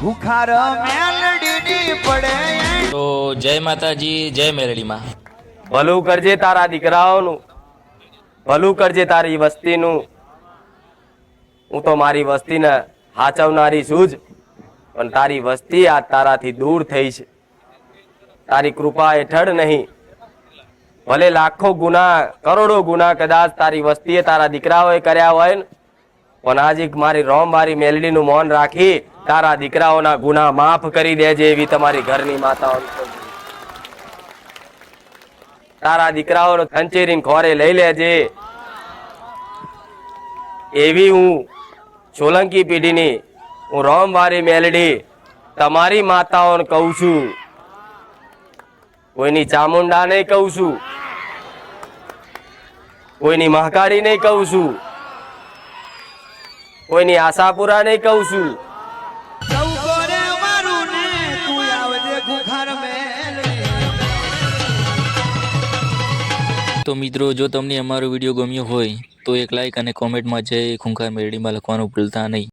ભૂખાર મેલડીની પડે। તો જય માતાજી, જય મેલડી માં। ભલું કરજે તારા દીકરાઓનું, ભલું કરજે તારી વસ્તીનું। હું તો મારી વસ્તીને હાચવનારી છું જ, પણ તારી વસ્તી આ તારાથી દૂર થઈ છે। તારી કૃપા હેઠળ નહીં, ભલે લાખો ગુના કરોડો ગુના કદાચ તારી વસ્તીએ તારા દીકરાઓએ કર્યા હોય ને, પણ આજે મારી રોમ મારી મેલડીનું મૌન રાખી તારા દીકરાઓના ગુના માફ કરી દેજે એવી તમારી ઘરની માતાઓ। તારા દીકરાઓનો ખંચેરીને ખોરે લઈ લેજે એવી હું સોલંકી પેઢીની હું રોમવારી મેલડી તમારી માતાઓને કહું છું। કોઈની ચામુંડા નહીં કહું છું, કોઈની મહાકાળી નહીં કહું છું, કોઈની આશાપુરા નહીં કહું છું। તો મિત્રો, જો તમને અમારો વિડીયો ગમ્યો હોય તો એક લાઈક અને કોમેન્ટમાં જય ખૂંખાર મેલડીમાં લખવાનું ભૂલતા નહીં।